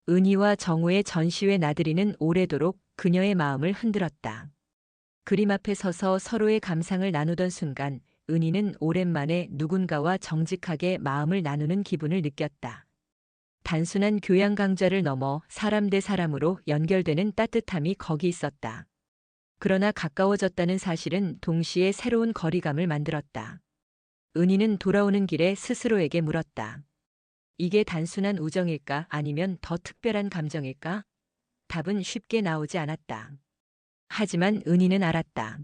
은희와 정우의 전시회 나들이는 오래도록 그녀의 마음을 흔들었다. 그림 앞에 서서 서로의 감상을 나누던 순간 은희는 오랜만에 누군가와 정직하게 마음을 나누는 기분을 느꼈다. 단순한 교양 강좌를 넘어 사람 대 사람으로 연결되는 따뜻함이 거기 있었다. 그러나 가까워졌다는 사실은 동시에 새로운 거리감을 만들었다. 은희는 돌아오는 길에 스스로에게 물었다. 이게 단순한 우정일까 아니면 더 특별한 감정일까? 답은 쉽게 나오지 않았다. 하지만 은희는 알았다.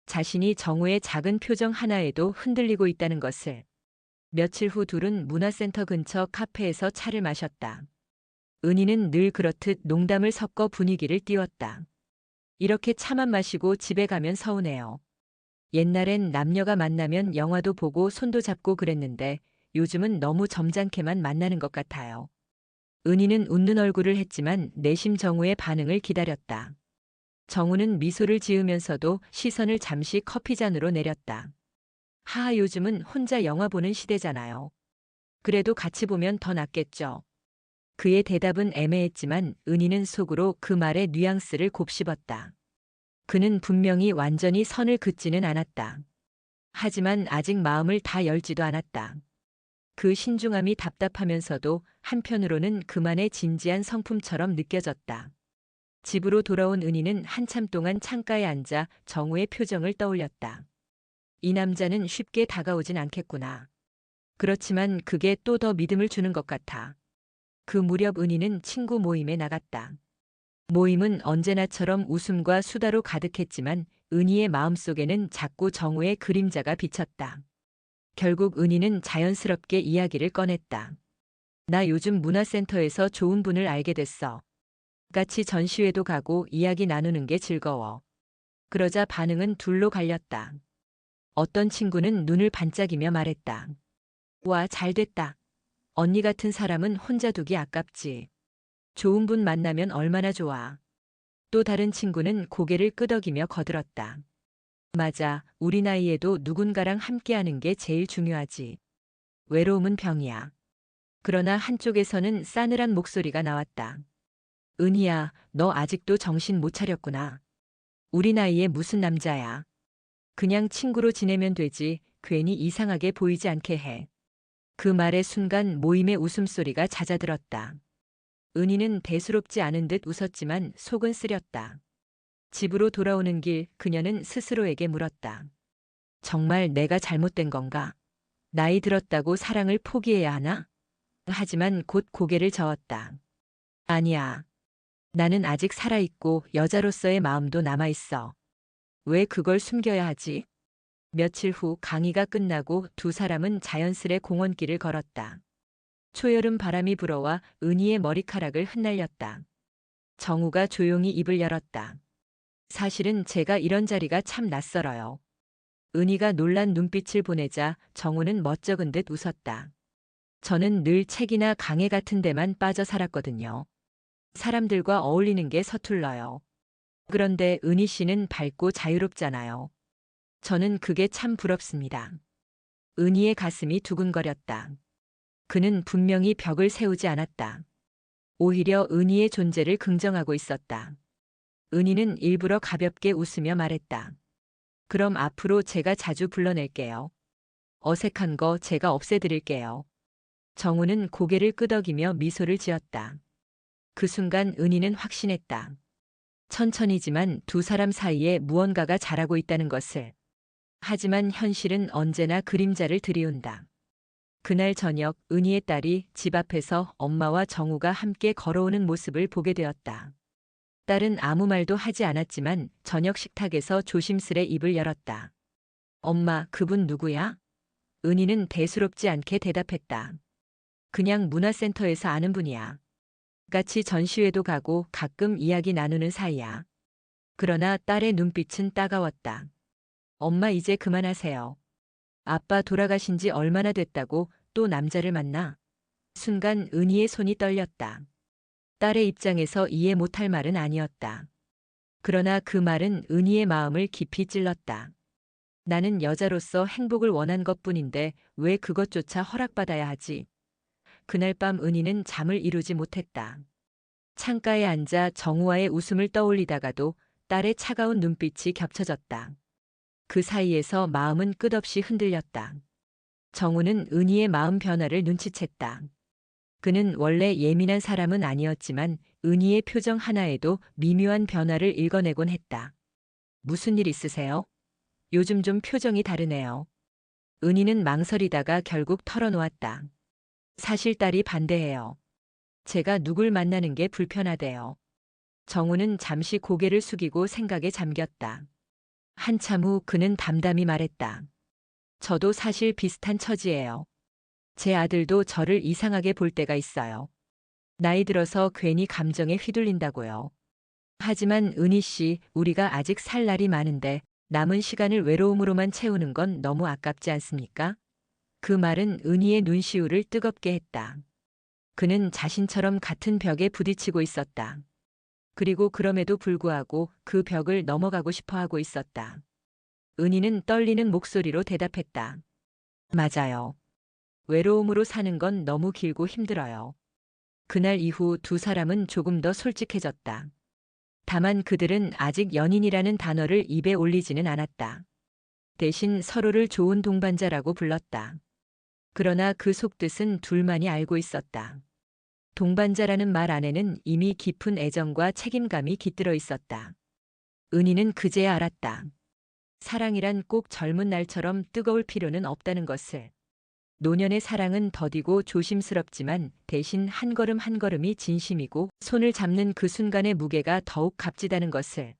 자신이 정우의 작은 표정 하나에도 흔들리고 있다는 것을. 며칠 후 둘은 문화센터 근처 카페에서 차를 마셨다. 은희는 늘 그렇듯 농담을 섞어 분위기를 띄웠다. 이렇게 차만 마시고 집에 가면 서운해요. 옛날엔 남녀가 만나면 영화도 보고 손도 잡고 그랬는데 요즘은 너무 점잖게만 만나는 것 같아요. 은희는 웃는 얼굴을 했지만 내심 정우의 반응을 기다렸다. 정우는 미소를 지으면서도 시선을 잠시 커피잔으로 내렸다. 하하, 요즘은 혼자 영화 보는 시대잖아요. 그래도 같이 보면 더 낫겠죠. 그의 대답은 애매했지만 은희는 속으로 그 말의 뉘앙스를 곱씹었다. 그는 분명히 완전히 선을 긋지는 않았다. 하지만 아직 마음을 다 열지도 않았다. 그 신중함이 답답하면서도 한편으로는 그만의 진지한 성품처럼 느껴졌다. 집으로 돌아온 은희는 한참 동안 창가에 앉아 정우의 표정을 떠올렸다. 이 남자는 쉽게 다가오진 않겠구나. 그렇지만 그게 또 더 믿음을 주는 것 같아. 그 무렵 은희는 친구 모임에 나갔다. 모임은 언제나처럼 웃음과 수다로 가득했지만 은희의 마음속에는 자꾸 정우의 그림자가 비쳤다. 결국 은희는 자연스럽게 이야기를 꺼냈다. 나 요즘 문화센터에서 좋은 분을 알게 됐어. 같이 전시회도 가고 이야기 나누는 게 즐거워. 그러자 반응은 둘로 갈렸다. 어떤 친구는 눈을 반짝이며 말했다. 와, 잘 됐다. 언니 같은 사람은 혼자 두기 아깝지. 좋은 분 만나면 얼마나 좋아. 또 다른 친구는 고개를 끄덕이며 거들었다. 맞아, 우리 나이에도 누군가랑 함께하는 게 제일 중요하지. 외로움은 병이야. 그러나 한쪽에서는 싸늘한 목소리가 나왔다. 은희야, 너 아직도 정신 못 차렸구나. 우리 나이에 무슨 남자야. 그냥 친구로 지내면 되지, 괜히 이상하게 보이지 않게 해. 그 말의 순간 모임의 웃음소리가 잦아들었다. 은희는 대수롭지 않은 듯 웃었지만 속은 쓰렸다. 집으로 돌아오는 길 그녀는 스스로에게 물었다. 정말 내가 잘못된 건가? 나이 들었다고 사랑을 포기해야 하나? 하지만 곧 고개를 저었다. 아니야. 나는 아직 살아있고 여자로서의 마음도 남아있어. 왜 그걸 숨겨야 하지? 며칠 후 강의가 끝나고 두 사람은 자연스레 공원길을 걸었다. 초여름 바람이 불어와 은희의 머리카락을 흩날렸다. 정우가 조용히 입을 열었다. 사실은 제가 이런 자리가 참 낯설어요. 은희가 놀란 눈빛을 보내자 정우는 멋쩍은 듯 웃었다. 저는 늘 책이나 강의 같은 데만 빠져 살았거든요. 사람들과 어울리는 게 서툴러요. 그런데 은희 씨는 밝고 자유롭잖아요. 저는 그게 참 부럽습니다. 은희의 가슴이 두근거렸다. 그는 분명히 벽을 세우지 않았다. 오히려 은희의 존재를 긍정하고 있었다. 은희는 일부러 가볍게 웃으며 말했다. 그럼 앞으로 제가 자주 불러낼게요. 어색한 거 제가 없애드릴게요. 정우는 고개를 끄덕이며 미소를 지었다. 그 순간 은희는 확신했다. 천천히지만 두 사람 사이에 무언가가 자라고 있다는 것을. 하지만 현실은 언제나 그림자를 들이운다. 그날 저녁 은희의 딸이 집 앞에서 엄마와 정우가 함께 걸어오는 모습을 보게 되었다. 딸은 아무 말도 하지 않았지만 저녁 식탁에서 조심스레 입을 열었다. 엄마, 그분 누구야? 은희는 대수롭지 않게 대답했다. 그냥 문화센터에서 아는 분이야. 같이 전시회도 가고 가끔 이야기 나누는 사이야. 그러나 딸의 눈빛은 따가웠다. 엄마 이제 그만하세요. 아빠 돌아가신 지 얼마나 됐다고 또 남자를 만나? 순간 은희의 손이 떨렸다. 딸의 입장에서 이해 못할 말은 아니었다. 그러나 그 말은 은희의 마음을 깊이 찔렀다. 나는 여자로서 행복을 원한 것뿐인데 왜 그것조차 허락받아야 하지? 그날 밤 은희는 잠을 이루지 못했다. 창가에 앉아 정우와의 웃음을 떠올리다가도 딸의 차가운 눈빛이 겹쳐졌다. 그 사이에서 마음은 끝없이 흔들렸다. 정우는 은희의 마음 변화를 눈치챘다. 그는 원래 예민한 사람은 아니었지만 은희의 표정 하나에도 미묘한 변화를 읽어내곤 했다. 무슨 일 있으세요? 요즘 좀 표정이 다르네요. 은희는 망설이다가 결국 털어놓았다. 사실 딸이 반대해요. 제가 누굴 만나는 게 불편하대요. 정우는 잠시 고개를 숙이고 생각에 잠겼다. 한참 후 그는 담담히 말했다. 저도 사실 비슷한 처지예요. 제 아들도 저를 이상하게 볼 때가 있어요. 나이 들어서 괜히 감정에 휘둘린다고요. 하지만 은희 씨, 우리가 아직 살 날이 많은데 남은 시간을 외로움으로만 채우는 건 너무 아깝지 않습니까? 그 말은 은희의 눈시울을 뜨겁게 했다. 그는 자신처럼 같은 벽에 부딪히고 있었다. 그리고 그럼에도 불구하고 그 벽을 넘어가고 싶어 하고 있었다. 은희는 떨리는 목소리로 대답했다. 맞아요. 외로움으로 사는 건 너무 길고 힘들어요. 그날 이후 두 사람은 조금 더 솔직해졌다. 다만 그들은 아직 연인이라는 단어를 입에 올리지는 않았다. 대신 서로를 좋은 동반자라고 불렀다. 그러나 그 속뜻은 둘만이 알고 있었다. 동반자라는 말 안에는 이미 깊은 애정과 책임감이 깃들어 있었다. 은희는 그제야 알았다. 사랑이란 꼭 젊은 날처럼 뜨거울 필요는 없다는 것을. 노년의 사랑은 더디고 조심스럽지만 대신 한 걸음 한 걸음이 진심이고 손을 잡는 그 순간의 무게가 더욱 값지다는 것을.